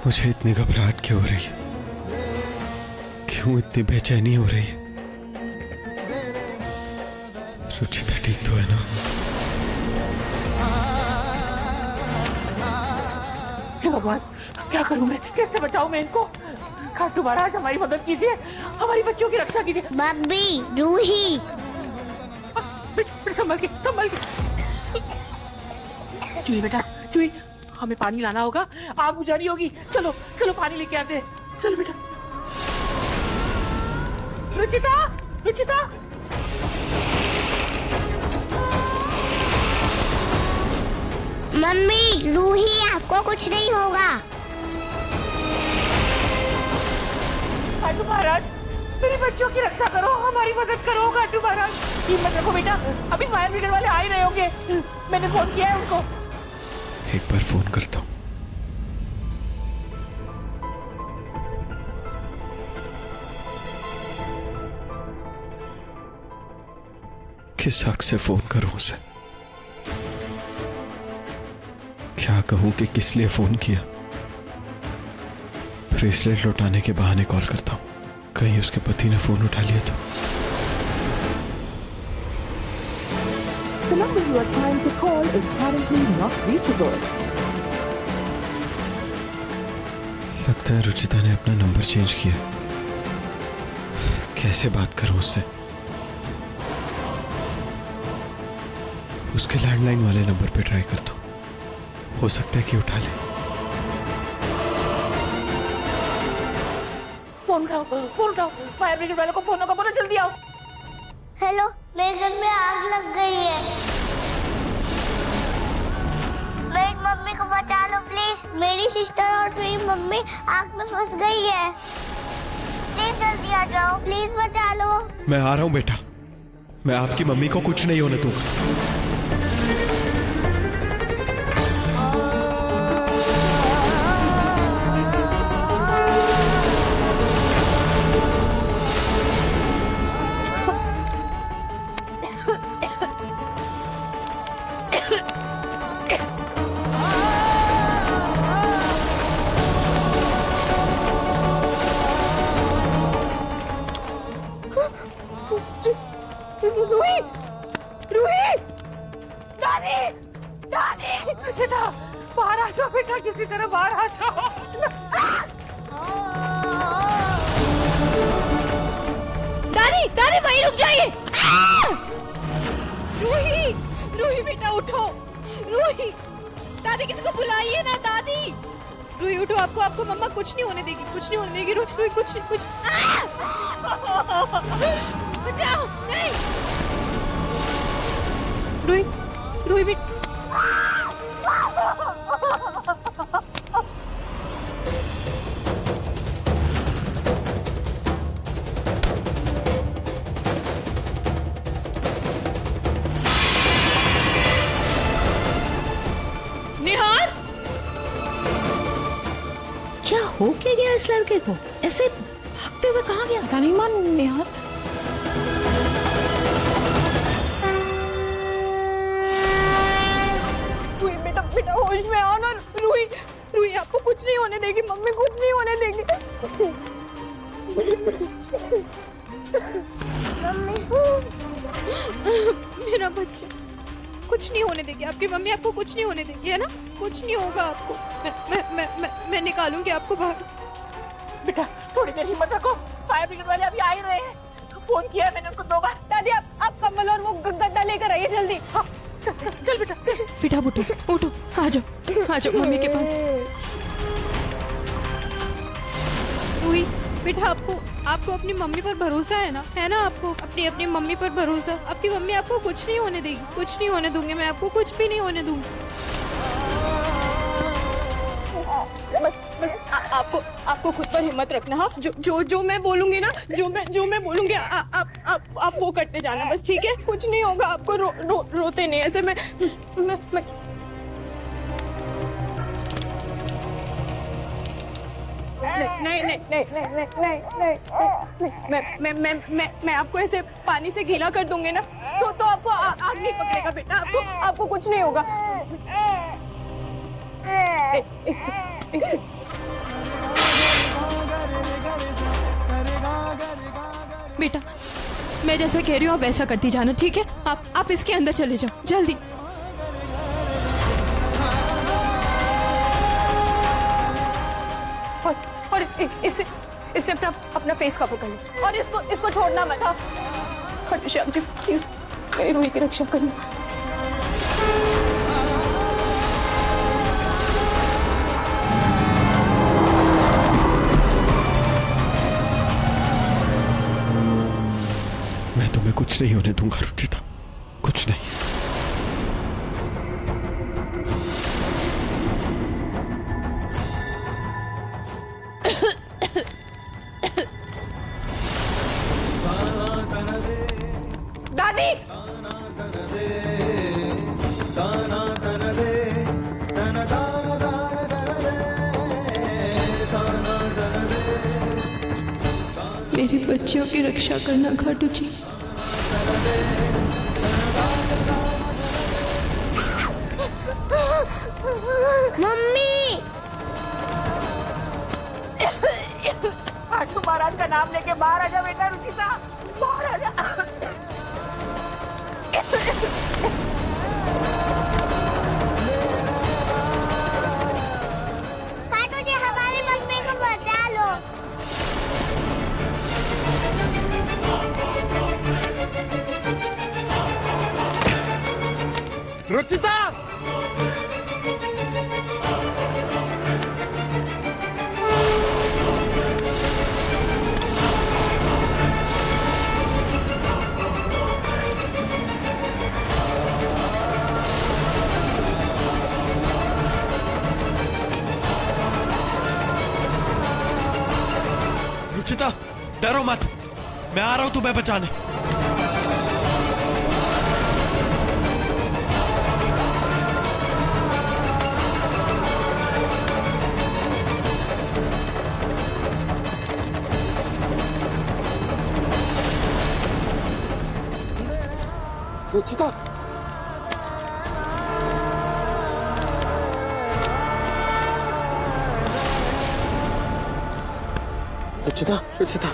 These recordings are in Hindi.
मुझे इतनी घबराहट क्यों हो रही है? क्यों इतनी बेचैनी हो रही है? रुचिता ठीक तो है ना? हे भगवान, क्या करूं मैं? कैसे बचाऊं मैं इनको? खाटू महाराज हमारी मदद कीजिए, हमारी बच्चों की रक्षा कीजिए। बब्बी, रूही। संभल के, संभल के। चुई बेटा, चुई, हमें पानी लाना होगा, आग बुझानी होगी। चलो चलो पानी लेके आते हैं। चलो बेटा। रुचिता, रुचिता। मम्मी, रूही, आपको कुछ नहीं होगा। खाटू महाराज, मेरे बच्चों की रक्षा करो, हमारी मदद करो। खाटू महाराज, हिम्मत रखो बेटा, अभी फायर ब्रिगेड वाले आ ही रहे होंगे। मैंने फोन किया है उनको। एक बार फोन करता हूँ। किस हक से फोन करूं उसे? क्या कहूं कि किस लिए फोन किया? ब्रेसलेट लौटाने के बहाने कॉल करता हूं, कहीं उसके पति ने फोन उठा लिया तो। The number you are trying to call is currently not reachable. लगता है रुचिता ने अपना नंबर चेंज किया। कैसे बात करूं उससे? उसके लैंडलाइन वाले नंबर पे ट्राई करता हूं, हो सकता है कि उठा ले। फोन उठाओ, फोन उठाओ। फायर ब्रिगेड वालों को फोन होगा, बोलो जल्दी आओ। हेलो, मेरे घर में आग लग गई है। मेरी मम्मी को बचा लो प्लीज। मेरी सिस्टर और मेरी मम्मी आग में फंस गई है। प्लीज जल्दी आ जाओ, प्लीज बचा लो। मैं आ रहा हूं बेटा, मैं आपकी मम्मी को कुछ नहीं होने दूंगा। रूही, रूही, दादी, दादी, रुचिता, बाहर आ जाओ बेटा, किसी तरह बाहर आ जाओ। दादी, दादी वहीं रुक जाइए। रूही, रूही बेटा उठो। रूही, दादी किसी को बुलाइए ना। दादी, रूही उठो, आपको आपको मम्मा कुछ नहीं होने देगी, कुछ नहीं होने देगी। रूही कुछ कुछ बचाओ, नहीं। रूही, रूही बेटा। निहार, क्या हो क्या गया इस लड़के को? ऐसे भागते हुए कहाँ गया? पता नहीं मान निहार। रूही बेटा, बेटा होश में आओ ना। रूही, रूही आपको कुछ नहीं होने देगी, मम्मी कुछ नहीं होने देगी। मेरा बच्चा कुछ नहीं होने देगी, आपकी मम्मी आपको कुछ नहीं होने देगी, है ना? कुछ नहीं होगा आपको। मैं निकालूंगी आपको बाहर। बेटा थोड़ी देर हिम्मत रखो, फायर ब्रिगेड वाले अभी आ ही रहे हैं। फोन किया है मैंने उनको 2 बार। दादी आप कंबल और वो गद्दा लेकर आइए जल्दी। हाँ, चल चल चल बेटा, चल। बेटा उठो, उठो, आ जाओ मम्मी के पास। रूही बेटा, आपको अपनी मम्मी पर भरोसा है ना? है ना आपको अपनी मम्मी पर भरोसा? आपकी मम्मी आपको कुछ नहीं होने देगी, कुछ नहीं होने दूंगी मैं आपको, कुछ भी नहीं होने दूंगी। आपको खुद पर हिम्मत रखना। हाँ, जो मैं बोलूंगी ना, जो मैं बोलूंगी आप वो करते जाना बस, ठीक है? कुछ नहीं होगा आपको। रोते नहीं ऐसे। मैं मैं आपको ऐसे पानी से गीला कर दूंगी ना, तो आपको आग नहीं पकड़ेगा बेटा। आपको कुछ नहीं होगा। बेटा, मैं जैसा कह रही हूँ आप वैसा करती जाना, ठीक है? आप इसके अंदर चले जाओ जल्दी। और इससे अपना फेस कवर कर लो और इसको छोड़ना मत। हाँ श्याम जी प्लीज मेरी रूही की रक्षा करना। मैं तुम्हें कुछ नहीं होने दूंगा रुचिता, कुछ नहीं। दादी मेरी बच्चियों की रक्षा करना खाटू जी। मम्मी खाटू महाराज का नाम लेके बाहर आ जा बेटा। रुचिता बाहर आ जा। खाटू जी हमारी मम्मी को बचा लो। रुचिता! रुचिता, डरो मत, मैं आ रहा हूं तुम्हें बचाने। रुचिता, रुचिता, रुचिता।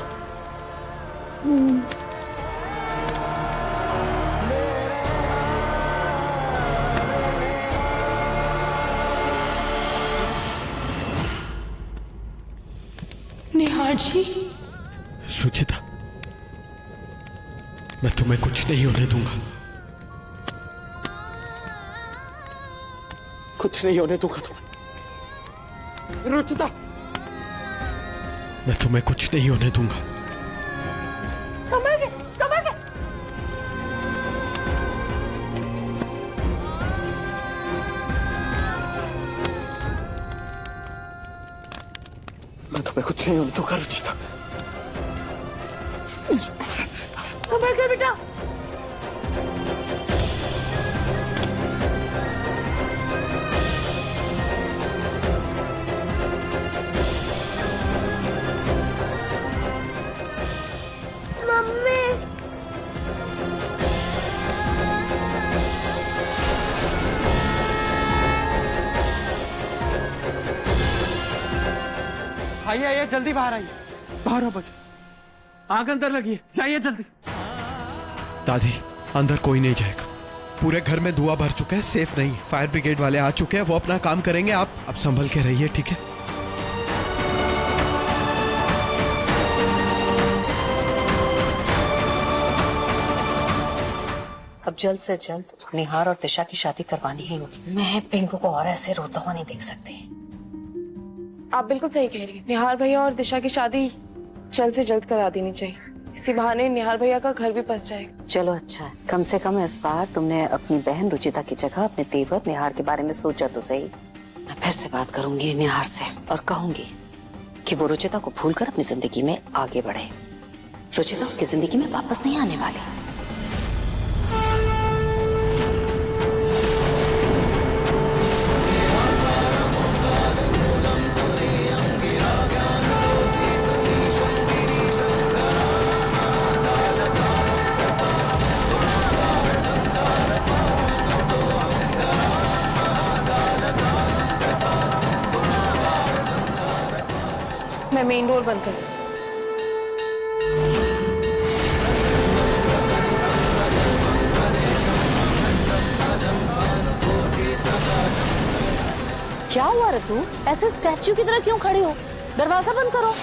निहार जी, रुचिता, मैं तुम्हें कुछ नहीं होने दूंगा, कुछ नहीं होने दूंगा तुम्हें। रुचिता, मैं तुम्हें कुछ नहीं होने दूंगा। संभल के संभल के। मैं तुम्हें कुछ नहीं होने दूंगा रुचिता। संभल के बेटा। मम्मी आइए आइए, जल्दी बाहर आइए। बाहर आओ बच्चों, आग अंदर लगी है, जाइए जल्दी। दादी, अंदर कोई नहीं जाएगा, पूरे घर में धुआं भर चुका है, सेफ नहीं। फायर ब्रिगेड वाले आ चुके हैं, वो अपना काम करेंगे। आप अब संभल के रहिए, ठीक है? अब जल्द से जल्द निहार और दिशा की शादी करवानी ही होगी। मैं पिंकू को और ऐसे रोता हुआ नहीं देख सकती। आप बिल्कुल सही कह रही हैं। निहार भैया और दिशा की शादी जल्द से जल्द करा देनी चाहिए। इसी बहाने निहार भैया का घर भी बस जाएगा। चलो अच्छा है, कम से कम इस बार तुमने अपनी बहन रुचिता की जगह अपने तेवर निहार के बारे में सोचा तो सही। मैं फिर से बात करूंगी निहार से और कहूंगी कि वो रुचिता को भूलकर अपनी जिंदगी में आगे बढ़े। रुचिता उसकी जिंदगी में वापस नहीं आने वाली। मैं मेन डोर बंद कर दूं। क्या हुआ ऋतु? ऐसे स्टैच्यू की तरह क्यों खड़ी हो? दरवाजा बंद करो।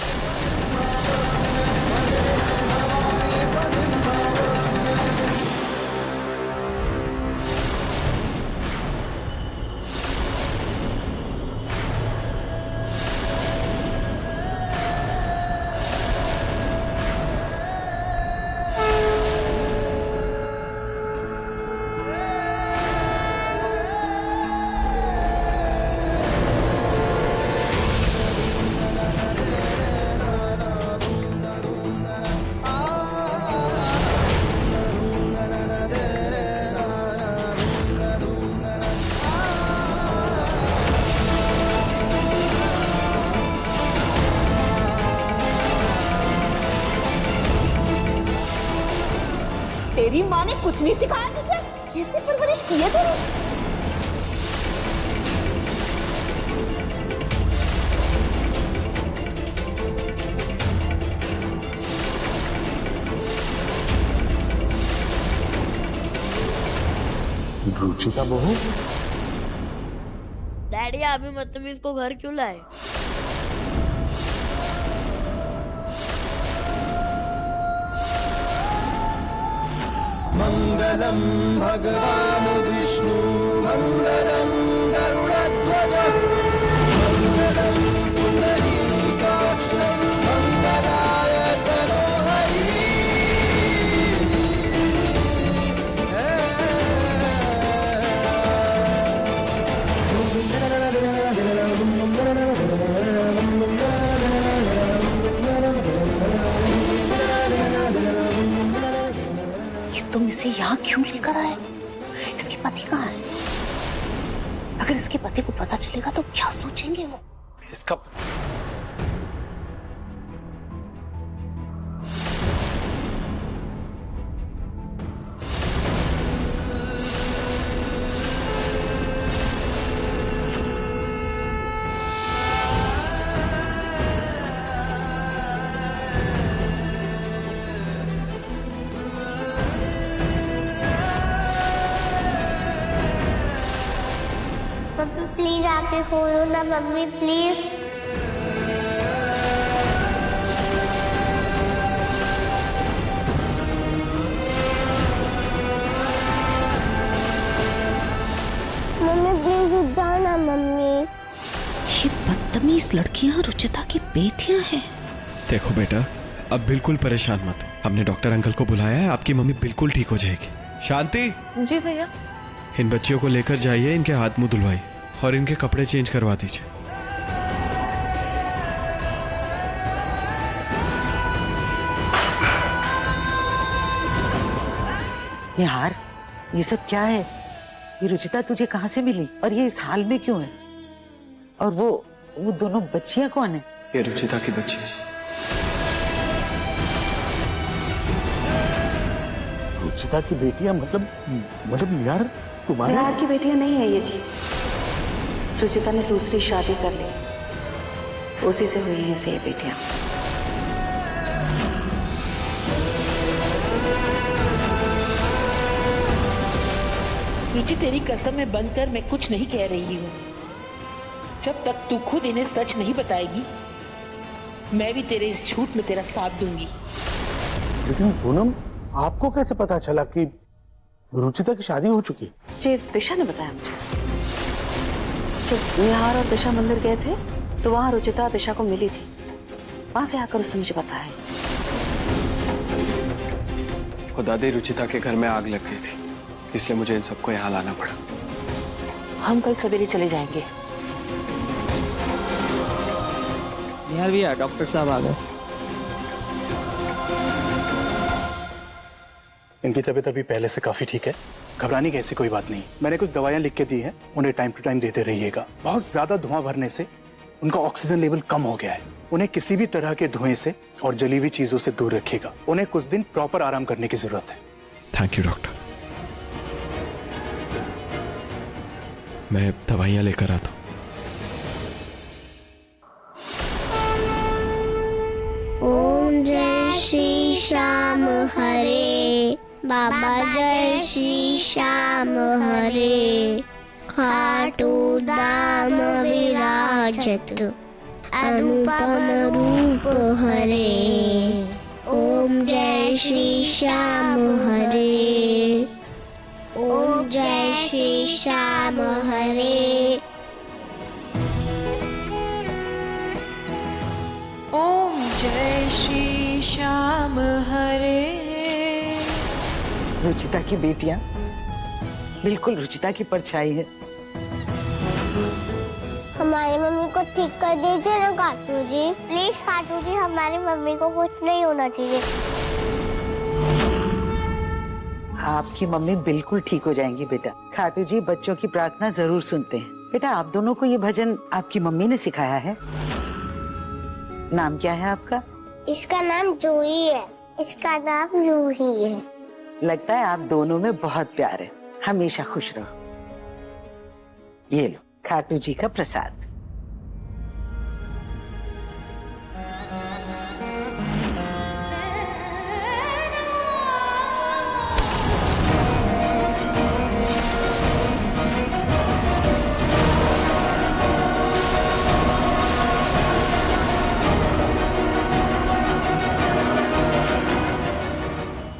तेरी माँ ने कुछ नहीं सिखाया तुझे? कैसे परवरिश की है तेरी? रुचिता बहू, डैडी आप भी बदतमीज को घर क्यों लाए? मंगलम भगवान विष्णु मंगलम गरुड़ध्वज मंगलम पुंडरीकाक्ष मंगलाय तनोहरि। तुम इसे यहाँ क्यों लेकर आए? इसके पति कहाँ है? अगर इसके पति को पता चलेगा तो क्या सोचेंगे वो? इसका मम्मी प्लीज आके खोलो ना मम्मी प्लीज। मम्मी प्लीज उठ जाओ ना मम्मी। ये बदतमीज लड़कियां रुचिता की बेटियां हैं। देखो बेटा, अब बिल्कुल परेशान मत हो। हमने डॉक्टर अंकल को बुलाया है, आपकी मम्मी बिल्कुल ठीक हो जाएगी। शांति, जी भैया। इन बच्चियों को लेकर जाइए, इनके हाथ मुंह धुलवाइए और इनके कपड़े चेंज करवा दीजिए। निहार, ये सब क्या है? ये रुचिता तुझे कहाँ से मिली और ये इस हाल में क्यों है? और वो दोनों बच्चियां कौन है? ये रुचिता की बच्ची है। रुचिता की बेटियां मतलब निहार तुम्हारे? निहार की बेटियां नहीं है ये जी। रुचिता ने दूसरी शादी कर ली, उसी से हुई हैं इसे ये बेटियां। रुचि तेरी कसम में बनकर मैं कुछ नहीं कह रही हूँ। जब तक तू खुद इन्हें सच नहीं बताएगी, मैं भी तेरे इस झूठ में तेरा साथ दूंगी। लेकिन पूनम, आपको कैसे पता चला कि रुचिता की शादी हो चुकी है? जी दिशा ने बताया मुझे। जब निहार और दिशा मंदिर गए थे तो वहां रुचिता दिशा को मिली थी, वहां से आकर उसने मुझे बताया। खुदा दी रुचिता के घर में आग लग गई थी, इसलिए मुझे इन सबको यहाँ लाना पड़ा। हम कल सवेरे चले जाएंगे। निहार भैया, डॉक्टर साहब आ गए। इनकी तबीयत अभी पहले से काफी ठीक है, घबराने की ऐसी कोई बात नहीं। मैंने कुछ दवाइयां लिख के दी हैं, उन्हें टाइम टू टाइम देते रहिएगा। बहुत ज्यादा धुआं भरने से उनका ऑक्सीजन लेवल कम हो गया है। उन्हें किसी भी तरह के धुएं से और जली हुई चीजों से दूर रखिएगा। उन्हें कुछ दिन प्रॉपर आराम करने की जरूरत है। Thank you doctor. मैं दवाइयां लेकर आता हूँ। बाबा जय श्री श्याम हरे, खाटू धाम विराजत अनुपम रूप हरे। ओम जय श्री श्याम हरे, ओम जय श्री श्याम हरे। ओम जय श्री श्याम हरे। रुचिता की बेटियां बिल्कुल रुचिता की परछाई है। हमारी मम्मी को ठीक कर दीजिए ना खाटू जी, प्लीज खाटू जी, हमारी मम्मी को कुछ नहीं होना चाहिए। आपकी मम्मी बिल्कुल ठीक हो जाएंगी बेटा। खाटू जी बच्चों की प्रार्थना जरूर सुनते हैं। बेटा आप दोनों को ये भजन आपकी मम्मी ने सिखाया है। नाम क्या है आपका? इसका नाम जूही है, इसका नाम रूही है। लगता है आप दोनों में बहुत प्यार है। हमेशा खुश रहो। ये लो खाटू जी का प्रसाद।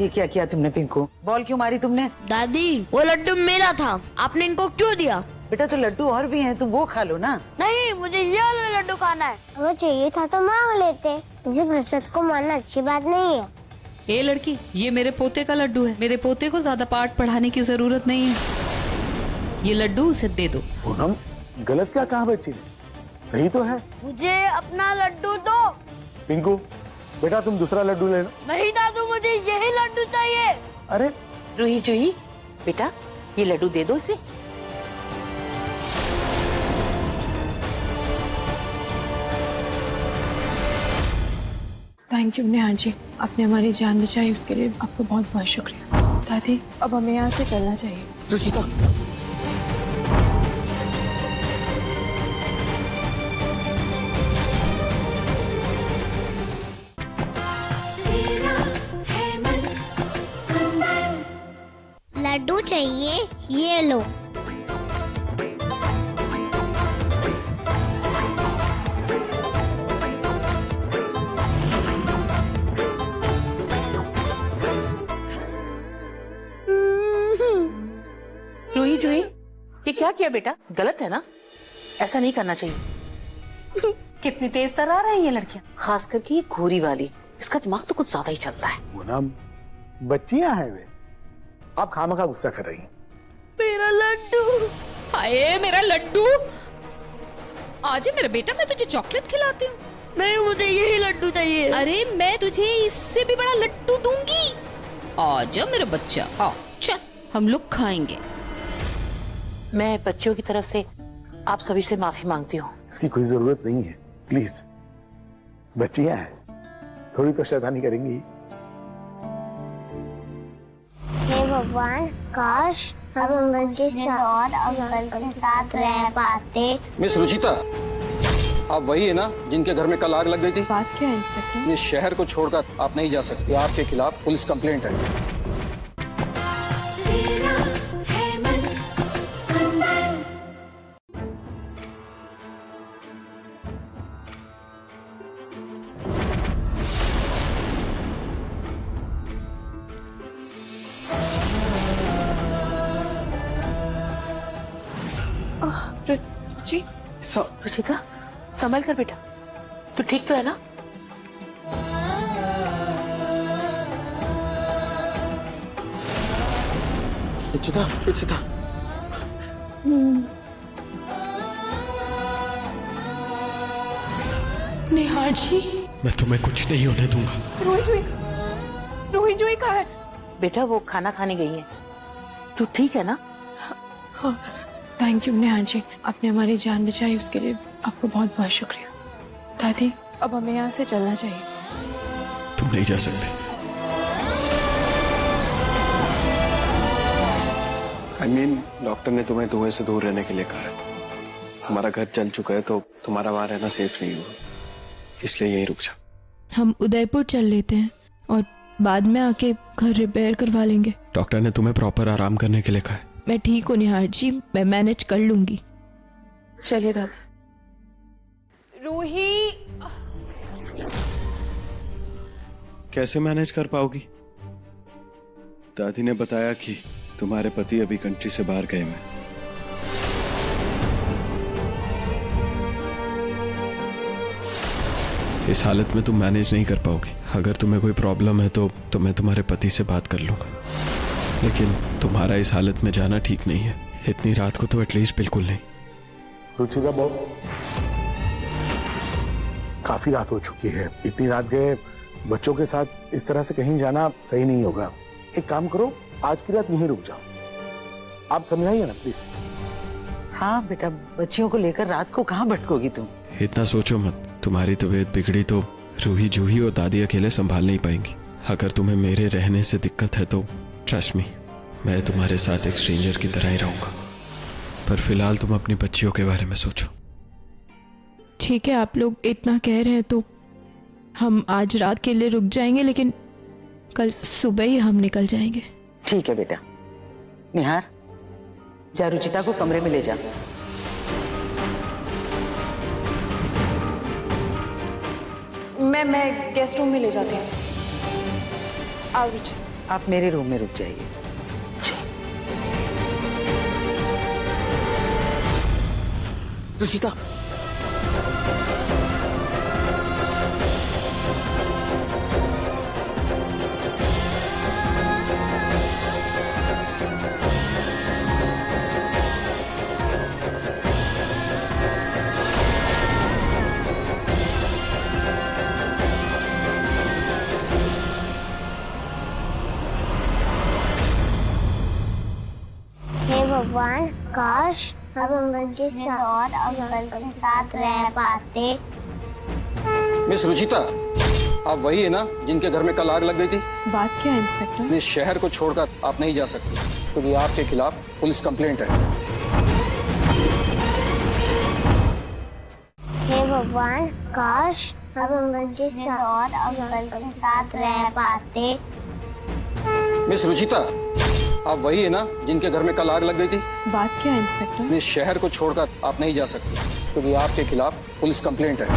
ये क्या किया तुमने पिंकू? बॉल क्यों मारी तुमने? दादी वो लड्डू मेरा था, आपने इनको क्यों दिया? बेटा तो लड्डू और भी हैं, तुम वो खा लो ना। नहीं, मुझे ये वाला लड्डू खाना है। अगर चाहिए था तो मांग लेते। इसे प्रसाद को मानना अच्छी बात नहीं है। ए लड़की, ये मेरे पोते का लड्डू है। मेरे पोते को ज्यादा पाठ पढ़ाने की जरूरत नहीं है। ये लड्डू उसे दे दो। पूनम, गलत क्या कहा बच्ची ने? सही तो है। मुझे अपना लड्डू दो। पिंकू बेटा तुम दूसरा लड्डू ले लो। नहीं दादू, मुझे यही लड्डू चाहिए। अरे रूही जूही बेटा, ये लड्डू दे दो इसे। थैंक यू निहार जी, आपने हमारी जान बचाई, उसके लिए आपको बहुत बहुत शुक्रिया। दादी अब हमें यहाँ से चलना चाहिए। रुचिता लड्डू चाहिए, ये लो। रूही जूही ये क्या किया बेटा? गलत है ना, ऐसा नहीं करना चाहिए। कितनी तेज तर्रार है ये लड़कियां। खास करके ये घोरी वाली, इसका दिमाग तो कुछ ज्यादा ही चलता है। पूनम बच्चियां हैं वे, आप खामखा गुस्सा कर रही हैं। मेरा लड्डू। हाय मेरा लड्डू। आज मेरा बेटा, मैं तुझे चॉकलेट खिलाती हूँ। नहीं, मुझे यही लड्डू चाहिए। अरे मैं तुझे इससे भी बड़ा लड्डू दूंगी। आजा मेरा बच्चा, आ चल हम लोग खाएंगे। मैं बच्चों की तरफ से आप सभी से माफी मांगती हूँ। इसकी कोई जरूरत नहीं है, प्लीज। बच्चियां हैं, थोड़ी तो शैतानी करेंगी। हे भगवान, काश हम अंकल के साथ और अंकल के साथ रह पाते। मिस रुचिता, आप वही है ना जिनके घर में कल आग लग गई थी? बात क्या है इंस्पेक्टर? इस शहर को छोड़कर आप नहीं जा सकती। आपके खिलाफ पुलिस कंप्लेंट है। जी रुचिता संभल कर बेटा, तू ठीक तो है ना? रुचिता, रुचिता, निहार जी। मैं तुम्हें कुछ नहीं होने दूंगा। रूही जूही कहाँ है? बेटा वो खाना खाने गई है। तू ठीक है ना? हाँ, थैंक यू निहार जी, आपने हमारी जान बचाई, उसके लिए आपको बहुत बहुत शुक्रिया। दादी अब हमें यहाँ से चलना चाहिए। तुम नहीं जा सकते। डॉक्टर ने तुम्हें धुएं से दूर रहने के लिए कहा है। तुम्हारा घर जल चुका है तो तुम्हारा वहां रहना सेफ नहीं होगा, इसलिए यहीं रुक जा। हम उदयपुर चल लेते हैं और बाद में आके घर रिपेयर करवा लेंगे। डॉक्टर ने तुम्हें प्रॉपर आराम करने के लिए कहा है। मैं ठीक हूँ निहार जी, मैं मैनेज कर लूंगी। चलिए दादी। रूही, कैसे मैनेज कर पाओगी? दादी ने बताया कि तुम्हारे पति अभी कंट्री से बाहर गए हैं। इस हालत में तुम मैनेज नहीं कर पाओगी। अगर तुम्हें कोई प्रॉब्लम है तो मैं तुम्हारे पति से बात कर लूंगा, लेकिन तुम्हारा इस हालत में जाना ठीक नहीं है। इतनी रात को तो एटलीस्ट बिल्कुल नहीं। रुचिता बहू, काफी रात हो चुकी है। इतनी रात गए बच्चों के साथ इस तरह से कहीं जाना सही नहीं होगा। एक काम करो, आज की रात यहीं रुक जाओ। आप समझाइए ना प्लीज। हाँ बेटा, बच्चियों को लेकर रात को कहाँ भटकोगी तुम? इतना सोचो मत। तुम्हारी तबीयत बिगड़ी तो रूही, जूही और दादी अकेले संभाल नहीं पाएंगी। अगर तुम्हें मेरे रहने से दिक्कत है तो ट्रस्ट मी, मैं तुम्हारे साथ एक स्ट्रेंजर की तरह ही रहूंगा। पर फिलहाल तुम अपनी बच्चियों के बारे में सोचो। ठीक है, आप लोग इतना कह रहे हैं तो हम आज रात के लिए रुक जाएंगे, लेकिन कल सुबह ही हम निकल जाएंगे। ठीक है बेटा। निहार, जा रुचिता को कमरे में ले जा। मैं गेस्ट रूम में ले जाती हूँ। आओ रुचि। आप मेरे रूम में रुक जाइए। रुचिता, हे भगवान, काश हम अंकल के साथ और अंकल के साथ रह पाते। मिस रुचिता, आप वही है ना जिनके घर में कल आग लग गई थी? बात क्या है इंस्पेक्टर? इस शहर को छोड़कर आप नहीं जा सकते, क्योंकि आपके खिलाफ पुलिस कंप्लेंट है। हे भगवान, काश हम अंकल के साथ और अंकल के साथ रह पाते। मिस रुचिता, आप वही है ना जिनके घर में कल आग लग गई थी? बात क्या है इंस्पेक्टर? इस शहर को छोड़कर आप नहीं जा सकते, क्योंकि आपके खिलाफ पुलिस कंप्लेंट है।